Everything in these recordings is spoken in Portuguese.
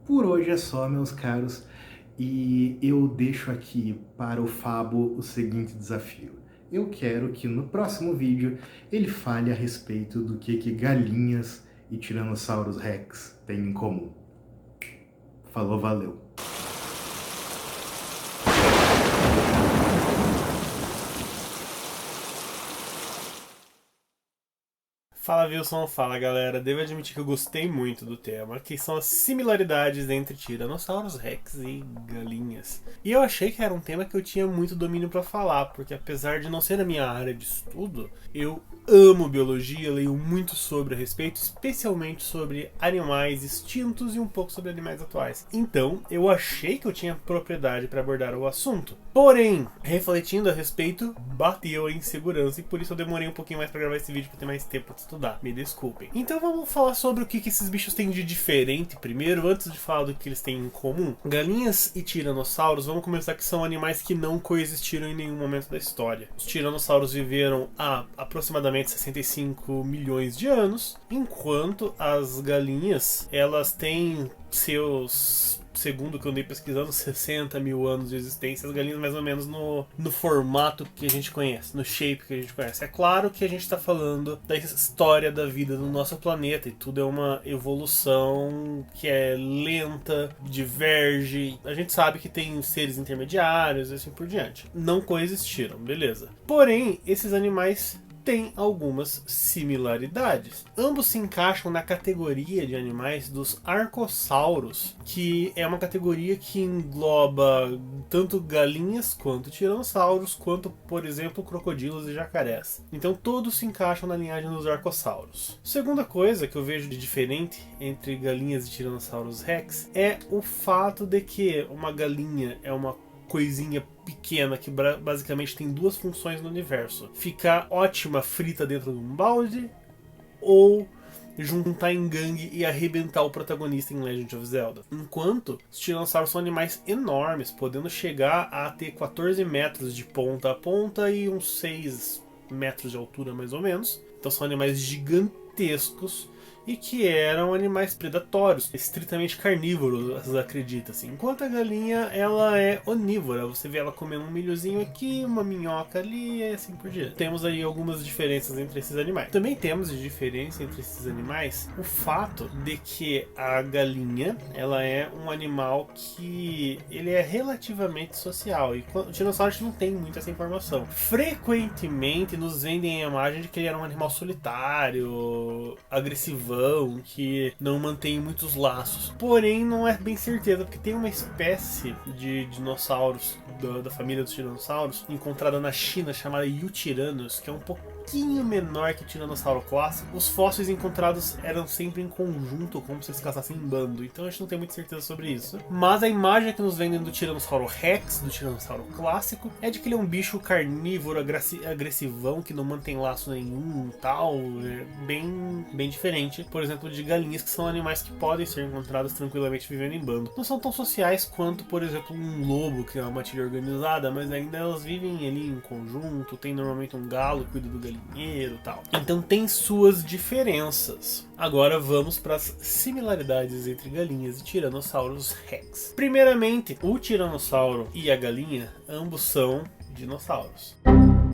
Por hoje é só, meus caros, e eu deixo aqui para o Fabo o seguinte desafio. Eu quero que no próximo vídeo ele fale a respeito do que galinhas e Tiranossauros Rex têm em comum. Falou, valeu! Fala Wilson, fala galera. Devo admitir que eu gostei muito do tema, que são as similaridades entre tiranossauros rex e galinhas. E eu achei que era um tema que eu tinha muito domínio para falar, porque apesar de não ser a minha área de estudo, eu amo biologia, leio muito sobre a respeito, especialmente sobre animais extintos e um pouco sobre animais atuais. Então, eu achei que eu tinha propriedade para abordar o assunto. Porém, refletindo a respeito, bateu a insegurança e por isso eu demorei um pouquinho mais para gravar esse vídeo para ter mais tempo de estudar. Me desculpem. Então vamos falar sobre o que esses bichos têm de diferente primeiro, antes de falar do que eles têm em comum. Galinhas e tiranossauros, vamos começar que são animais que não coexistiram em nenhum momento da história. Os tiranossauros viveram há aproximadamente 65 milhões de anos, enquanto as galinhas, elas têm seus, segundo o que eu andei pesquisando, 60 mil anos de existência. As galinhas mais ou menos no formato que a gente conhece, no shape que a gente conhece. É claro que a gente está falando da história da vida do nosso planeta e tudo é uma evolução que é lenta, diverge. A gente sabe que tem seres intermediários e assim por diante. Não coexistiram, beleza. Porém, esses animais tem algumas similaridades. Ambos se encaixam na categoria de animais dos arcossauros, que é uma categoria que engloba tanto galinhas quanto tiranossauros, quanto, por exemplo, crocodilos e jacarés. Então todos se encaixam na linhagem dos arcossauros. Segunda coisa que eu vejo de diferente entre galinhas e tiranossauros rex é o fato de que uma galinha é uma coisinha pequena que basicamente tem duas funções no universo: ficar ótima frita dentro de um balde ou juntar em gangue e arrebentar o protagonista em Legend of Zelda. Enquanto os tiranossauros são animais enormes, podendo chegar a ter 14 metros de ponta a ponta e uns 6 metros de altura mais ou menos. Então são animais gigantescos e que eram animais predatórios, estritamente carnívoros, acredita-se. Enquanto a galinha, ela é onívora. Você vê ela comendo um milhozinho aqui, uma minhoca ali e assim por diante. Temos aí algumas diferenças entre esses animais. Também temos de diferença entre esses animais o fato de que a galinha, ela é um animal que ele é relativamente social. E o dinossauro não tem muito essa informação. Frequentemente nos vendem a imagem de que ele era um animal solitário, agressivo, que não mantém muitos laços. Porém, não é bem certeza, porque tem uma espécie de dinossauros da família dos tiranossauros encontrada na China chamada Yutiranos, que é um pouquinho menor que o tiranossauro clássico. Os fósseis encontrados eram sempre em conjunto, como se eles caçassem em bando, então a gente não tem muita certeza sobre isso. Mas a imagem que nos vendem do tiranossauro rex, do tiranossauro clássico, é de que ele é um bicho carnívoro, agressivão, que não mantém laço nenhum e tal, é bem diferente, por exemplo, de galinhas, que são animais que podem ser encontrados tranquilamente vivendo em bando. Não são tão sociais quanto, por exemplo, um lobo, que é uma matilha organizada, mas ainda elas vivem ali em conjunto, tem normalmente um galo que cuida do galinheiro e tal. Então tem suas diferenças. Agora vamos para as similaridades entre galinhas e tiranossauros rex. Primeiramente, o tiranossauro e a galinha, ambos são dinossauros.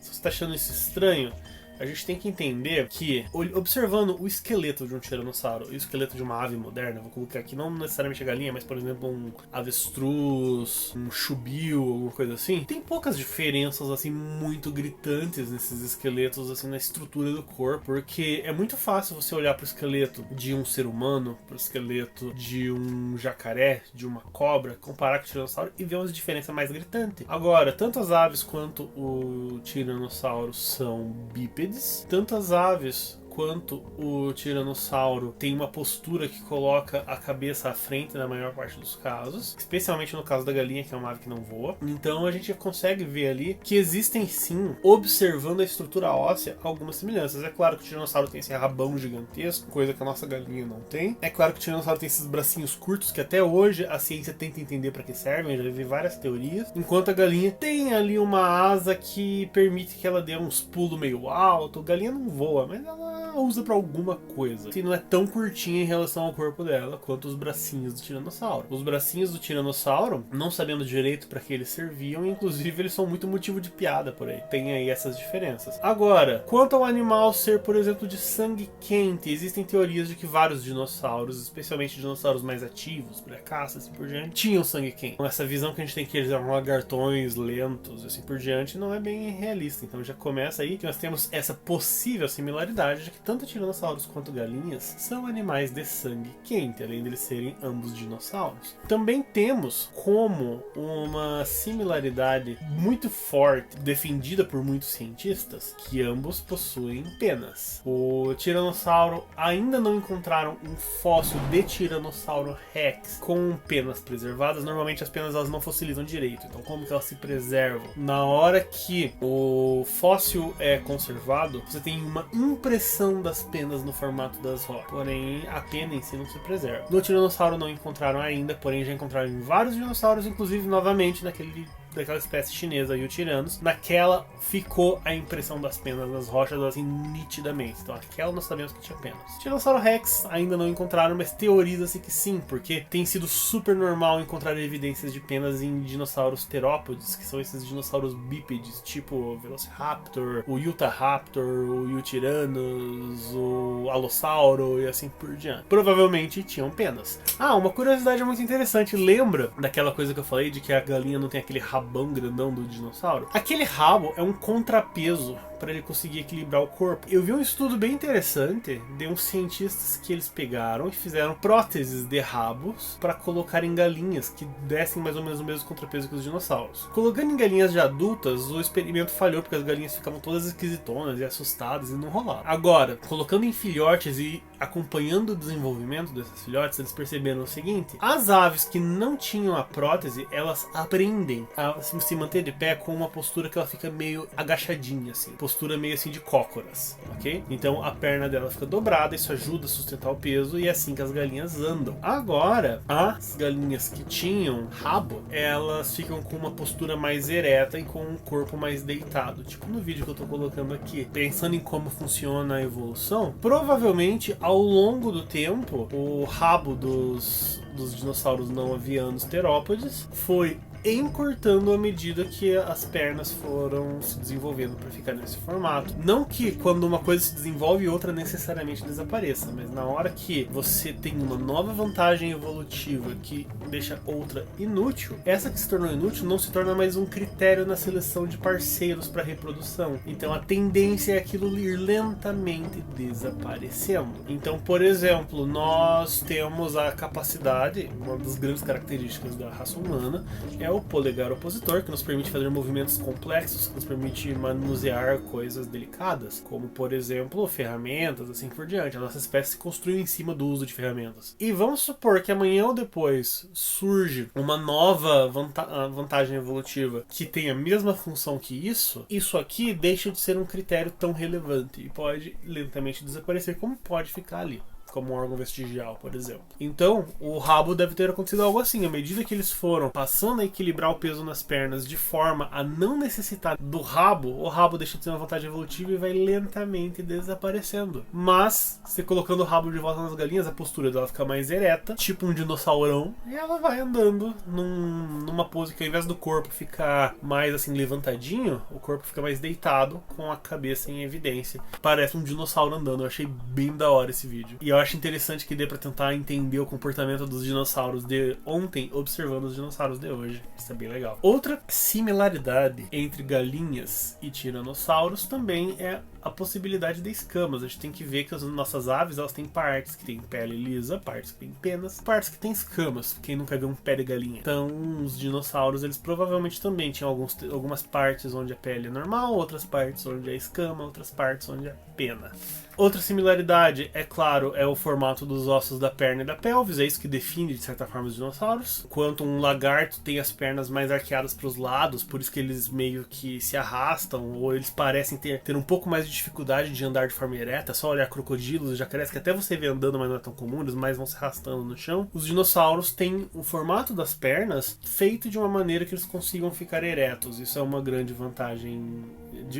Se você está achando isso estranho, a gente tem que entender que, observando o esqueleto de um tiranossauro e o esqueleto de uma ave moderna, vou colocar aqui não necessariamente a galinha, mas por exemplo um avestruz, um chubil, alguma coisa assim, tem poucas diferenças assim muito gritantes nesses esqueletos, assim, na estrutura do corpo, porque é muito fácil você olhar para o esqueleto de um ser humano, para o esqueleto de um jacaré, de uma cobra, comparar com o tiranossauro e ver uma diferença mais gritante. Agora, tanto as aves quanto o tiranossauro são bípedes. Tanto as aves quanto o tiranossauro tem uma postura que coloca a cabeça à frente na maior parte dos casos, especialmente no caso da galinha, que é uma ave que não voa. Então a gente consegue ver ali que existem sim, observando a estrutura óssea, algumas semelhanças. É claro que o tiranossauro tem esse rabão gigantesco, coisa que a nossa galinha não tem. É claro que o tiranossauro tem esses bracinhos curtos, que até hoje a ciência tenta entender para que servem, já vi várias teorias. Enquanto a galinha tem ali uma asa que permite que ela dê uns pulos meio alto. A galinha não voa, mas ela ela usa pra alguma coisa. Assim, não é tão curtinha em relação ao corpo dela quanto os bracinhos do tiranossauro. Os bracinhos do tiranossauro, não sabendo direito pra que eles serviam, inclusive eles são muito motivo de piada por aí. Tem aí essas diferenças. Agora, quanto ao animal ser, por exemplo, de sangue quente, existem teorias de que vários dinossauros, especialmente dinossauros mais ativos, pra caça, assim por diante, tinham sangue quente. Então, essa visão que a gente tem que eles eram lagartões lentos, assim por diante, não é bem realista. Então já começa aí que nós temos essa possível similaridade de que tanto tiranossauros quanto galinhas são animais de sangue quente, além de eles serem ambos dinossauros. Também temos como uma similaridade muito forte, defendida por muitos cientistas, que ambos possuem penas. O tiranossauro ainda não encontraram um fóssil de Tiranossauro Rex com penas preservadas. Normalmente as penas elas não fossilizam direito, então como que elas se preservam? Na hora que o fóssil é conservado, você tem uma impressão das penas no formato das rochas, porém a pena em si não se preserva. No tiranossauro não encontraram ainda, porém já encontraram em vários dinossauros, inclusive novamente daquela espécie chinesa, o Tiranos. Naquela ficou a impressão das penas nas rochas assim nitidamente. Então aquela nós sabemos que tinha penas. Tiranossauro Rex ainda não encontraram, mas teoriza-se que sim, porque tem sido super normal encontrar evidências de penas em dinossauros terópodes, que são esses dinossauros bípedes, tipo o Velociraptor, o Utahraptor, o Yutyrannus, o Allosauro e assim por diante. Provavelmente tinham penas. Uma curiosidade muito interessante. Lembra daquela coisa que eu falei de que a galinha não tem aquele rabão grandão do dinossauro? Aquele rabo é um contrapeso para ele conseguir equilibrar o corpo. Eu vi um estudo bem interessante de uns cientistas que eles pegaram e fizeram próteses de rabos para colocar em galinhas que dessem mais ou menos o mesmo contrapeso que os dinossauros. Colocando em galinhas já adultas, o experimento falhou porque as galinhas ficavam todas esquisitonas e assustadas e não rolava. Agora, colocando em filhotes e acompanhando o desenvolvimento desses filhotes, eles perceberam o seguinte: as aves que não tinham a prótese, elas aprendem a se manter de pé com uma postura que ela fica meio agachadinha, assim, postura meio assim de cócoras, ok? Então a perna dela fica dobrada, isso ajuda a sustentar o peso e é assim que as galinhas andam. Agora, as galinhas que tinham rabo, elas ficam com uma postura mais ereta e com um corpo mais deitado, tipo no vídeo que eu tô colocando aqui. Pensando em como funciona a evolução, provavelmente ao longo do tempo, o rabo dos dinossauros não avianos terópodes foi encurtando à medida que as pernas foram se desenvolvendo para ficar nesse formato. Não que quando uma coisa se desenvolve outra necessariamente desapareça, mas na hora que você tem uma nova vantagem evolutiva que deixa outra inútil, essa que se tornou inútil não se torna mais um critério na seleção de parceiros para reprodução. Então a tendência é aquilo ir lentamente desaparecendo. Então, por exemplo, nós temos a capacidade, uma das grandes características da raça humana é o polegar opositor, que nos permite fazer movimentos complexos, que nos permite manusear coisas delicadas, como por exemplo ferramentas, assim por diante. A nossa espécie se construiu em cima do uso de ferramentas. E vamos supor que amanhã ou depois surge uma nova vantagem evolutiva que tem a mesma função que isso aqui deixa de ser um critério tão relevante e pode lentamente desaparecer, como pode ficar ali, como um órgão vestigial, por exemplo. Então, o rabo deve ter acontecido algo assim. À medida que eles foram passando a equilibrar o peso nas pernas de forma a não necessitar do rabo, o rabo deixa de ter uma vantagem evolutiva e vai lentamente desaparecendo. Mas, se colocando o rabo de volta nas galinhas, a postura dela fica mais ereta, tipo um dinossaurão, e ela vai andando numa pose que ao invés do corpo ficar mais assim levantadinho, o corpo fica mais deitado, com a cabeça em evidência. Parece um dinossauro andando. Eu achei bem da hora esse vídeo. E eu acho interessante que dê pra tentar entender o comportamento dos dinossauros de ontem observando os dinossauros de hoje. Isso é bem legal. Outra similaridade entre galinhas e tiranossauros também é a possibilidade de escamas. A gente tem que ver que as nossas aves, elas têm partes que têm pele lisa, partes que têm penas, partes que têm escamas. Quem nunca viu um pé de galinha? Então, os dinossauros, eles provavelmente também tinham algumas partes onde a pele é normal, outras partes onde é escama, outras partes onde é pena. Outra similaridade, é claro, é o formato dos ossos da perna e da pelvis. É isso que define, de certa forma, os dinossauros. Enquanto um lagarto tem as pernas mais arqueadas para os lados, por isso que eles meio que se arrastam, ou eles parecem ter um pouco mais de dificuldade de andar de forma ereta. Só olhar crocodilos, jacarés, que até você vê andando, mas não é tão comum, eles mais vão se arrastando no chão. Os dinossauros têm o formato das pernas feito de uma maneira que eles consigam ficar eretos. Isso é uma grande vantagem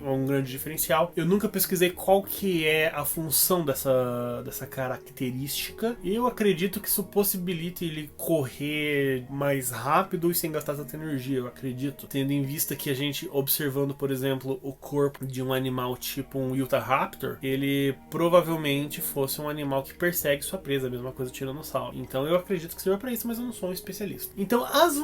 um grande diferencial. Eu nunca pesquisei qual que é a função dessa característica. Eu acredito que isso possibilita ele correr mais rápido e sem gastar tanta energia, eu acredito. Tendo em vista que a gente, observando, por exemplo, o corpo de um animal tipo um Utahraptor, ele provavelmente fosse um animal que persegue sua presa, a mesma coisa do tiranossauro. Então eu acredito que serve para isso, mas eu não sou um especialista. Então as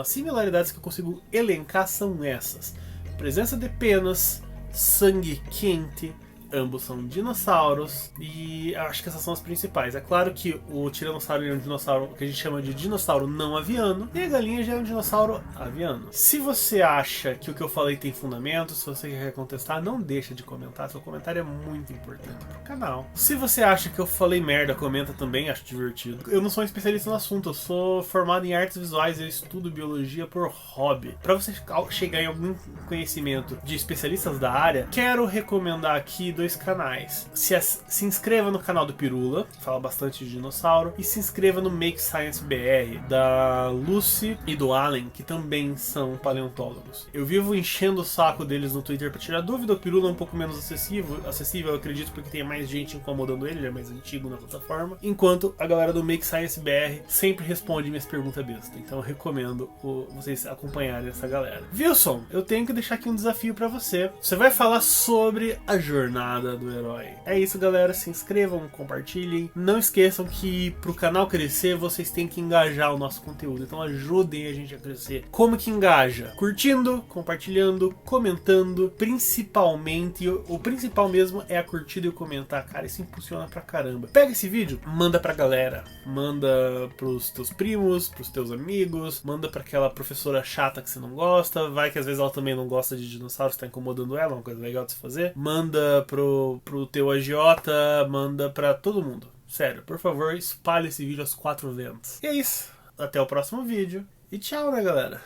similaridades que eu consigo elencar são essas: presença de penas, sangue quente, ambos são dinossauros, e acho que essas são as principais. É claro que o tiranossauro é um dinossauro que a gente chama de dinossauro não aviano, e a galinha já é um dinossauro aviano. Se você acha que o que eu falei tem fundamento, se você quer contestar, não deixa de comentar, seu comentário é muito importante pro canal. Se você acha que eu falei merda, comenta também, acho divertido. Eu não sou um especialista no assunto, eu sou formado em artes visuais, eu estudo biologia por hobby. Para você chegar em algum conhecimento de especialistas da área, quero recomendar aqui 2 canais. Se inscreva no canal do Pirula, que fala bastante de dinossauro, e se inscreva no Make Science BR, da Lucy e do Allen, que também são paleontólogos. Eu vivo enchendo o saco deles no Twitter para tirar dúvida. O Pirula é um pouco menos acessível, eu acredito, porque tem mais gente incomodando ele é mais antigo na plataforma, enquanto a galera do Make Science BR sempre responde minhas perguntas bestas. Então eu recomendo vocês acompanharem essa galera. Wilson, eu tenho que deixar aqui um desafio para você. Você vai falar sobre a jornada do herói. É isso, galera. Se inscrevam, compartilhem. Não esqueçam que pro canal crescer, vocês têm que engajar o nosso conteúdo. Então ajudem a gente a crescer. Como que engaja? Curtindo, compartilhando, comentando. Principalmente, o principal mesmo é a curtida e o comentar. Cara, isso impulsiona pra caramba. Pega esse vídeo, manda pra galera. Manda pros teus primos, pros teus amigos. Manda pra aquela professora chata que você não gosta. Vai que às vezes ela também não gosta de dinossauros, tá incomodando ela, uma coisa legal de se fazer. Manda pro teu agiota, manda pra todo mundo. Sério, por favor, espalhe esse vídeo aos 4 ventos. E é isso. Até o próximo vídeo. E tchau, né, galera?